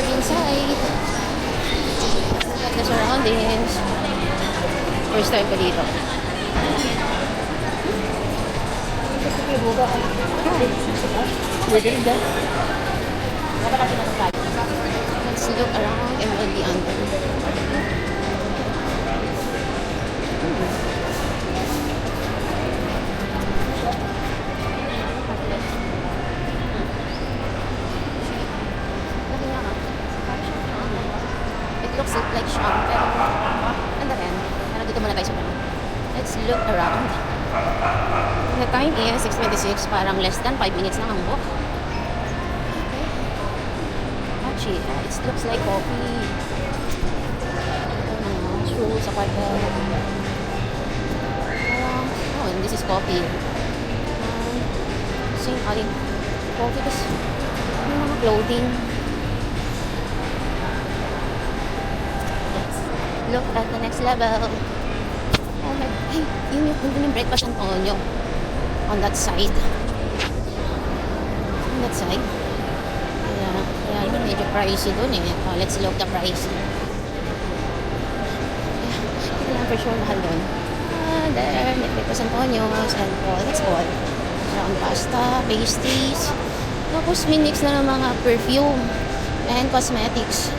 explore inside. Look at the surroundings. First time ko dito. Let's look around and we'll be under. It looks like shop, pero ano rin. Pero dito muna tayo sa ano. Let's look around. The time is 6:26, parang less than 5 minutes lang ang walk. Okay. Actually, it looks like coffee. Shoes sa kwarto. Oh, and this is coffee. Same coffee kasi yung mga clothing. Look at the next level. Oh my, ay, yun yung breakfast Antonio. On that side. On that side. Kaya yun, medyo pricey dun eh. Oh, let's look the price. Ito lang for sure mahal dun. There, may breakfast Antonio's and let's call. Around pasta, pastries. Tapos minix na ng mga perfume and cosmetics.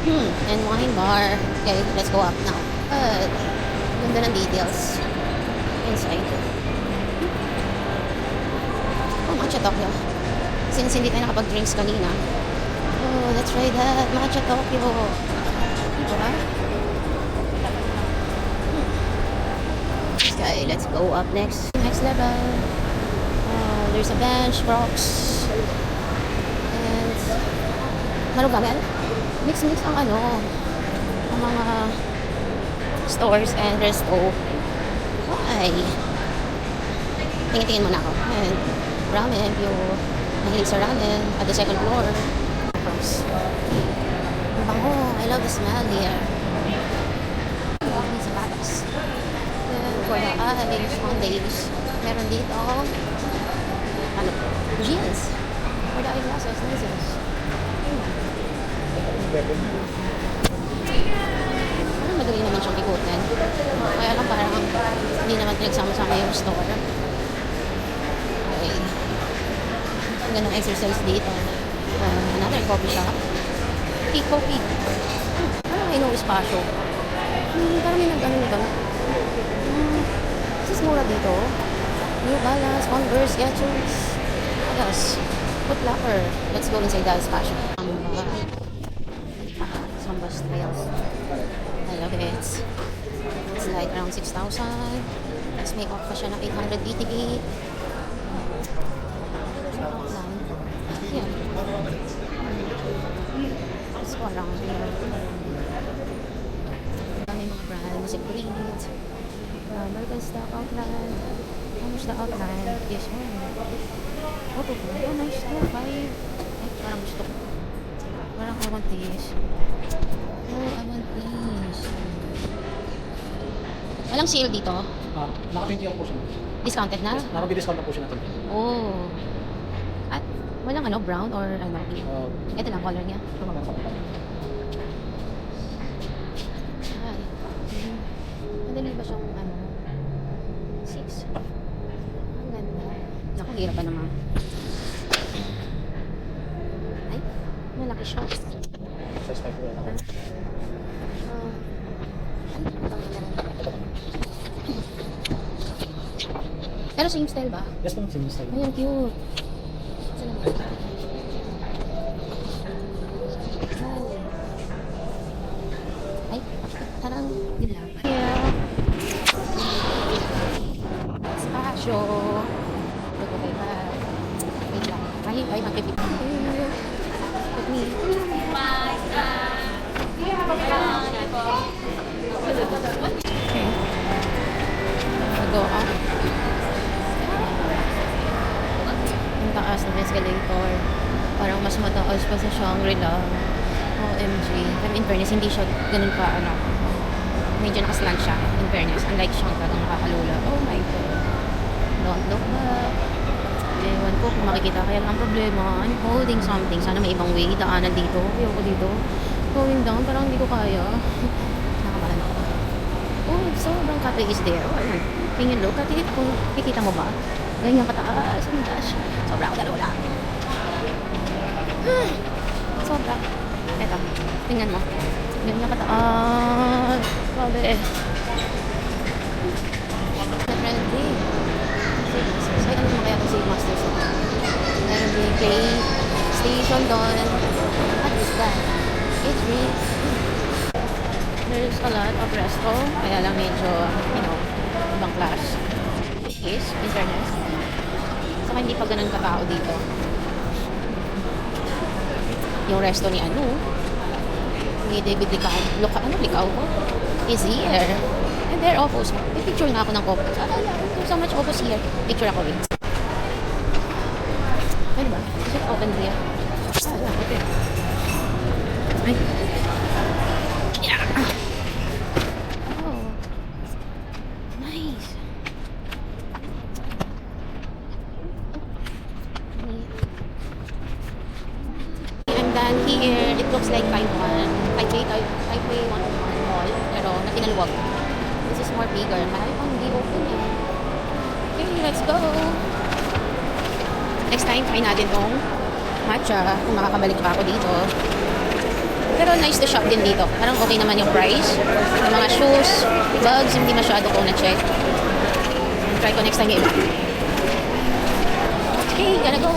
And wine bar. Okay, let's go up now. Ganda ng details. Inside. Oh, matcha Tokyo. Since hindi tayo nakapag-drinks kanina. Oh, let's try that. Matcha Tokyo. Diba? Okay, let's go up next. Next level. There's a bench, rocks. And marugagal. Mix-mix ang ano, ang mga stores and resto. Why? Tingin-tingin muna ako. And ramen, if you mahilig sa ramen at the second floor. Ang bango. I love the smell here. May sapatos. Then for the eyes, Mondays, meron dito ano, jeans. For the eyeglasses, lenses. Madali naman siyang ikutin. Kaya lang parang hindi naman pinagsama-sama yung store. Okay. Ang ganda ng exercise dito. Another coffee shop. Tea coffee. Parang may no espasyo. Parang may nag-ano nito. This is mura dito. New Balance, Converse, Skechers. Yes. Foot Locker. Let's go inside the espasyo. Samba styles. I love it. It's like around 6,000. Tapos may off pa siya ng 888. Yan. Tapos parang may mga brand. Music Breed. American Stock Outline. How much the outline? This one. Oh, nice to. Ay, parang gusto ko. Parang I want this. Oh, I want this. Walang sale dito? Naka-20 po siya. Discounted na? Yes, naka-discount na po siya natin. Oh. At walang ano, brown or ano? Ito lang, color niya. Ito naman sa kapatid. Ay. Madali ba siyang ano? 6. Ang ganda. Naku, hirap pa naman. Ay, malaki siya. Size 5 po yan ako. Pero same style ba? Yes, ma'am. Same style. Ay, ang cute. Saan naman? Ay, parang dilaw. Yeah. Espasyo. Look at that. Wait lang. Ay, magpipit. Look me. Okay. Go up. Ang taas ng escalator. Parang mas mataas pa sa Shangri-La. OMG. I mean, in fairness, hindi siya ganun ka, ano. Medyo nakaslant siya, in fairness. Unlike Shangri-La, nakakalula. Oh my God. Don't look back. Ewan ko kung makikita. Kaya lang ang problema, I'm holding something. Sana may ibang way. Daanan dito. Ayoko dito. Going down, parang hindi ko kaya. Nakamalan ako. Oh, sobrang cafe is there. Oh, ayan. Can you look at it? Kung kikita mo ba? Ganyan kataas. Oh my gosh. Sobra ako dalawa lang. Sobra. Eto. Tingnan mo. Ganyan kataas. Grabe. Friendly. Say, ano naman kaya itong Sig Masters? Meron din play station doon. What is that? It's really... There's a lot of resto. Kaya lang medyo, ibang class. Is internet. Saka hindi pa ganun katao dito. Yung resto ni ni David Licao. Licao ko? Is here. And they're offos. May picture nga ako ng offos. There's so much offos here. Picture ako rin. Ano ba? Is it open here? Yeah, okay. Ay. Yeah. Oh. Nice. I'm done here. It looks like Taipei 101 mall. Pero natinalwag. This is more bigger. Marami pang hindi open eh. Okay, let's go. Next time, try natin tong matcha. Kung makakabalik pa ako dito. Pero nice to shop din dito. Parang okay naman yung price. Yung mga shoes, bags, hindi masyado ko na-check. Try ko next time yung iba. Okay, gotta go.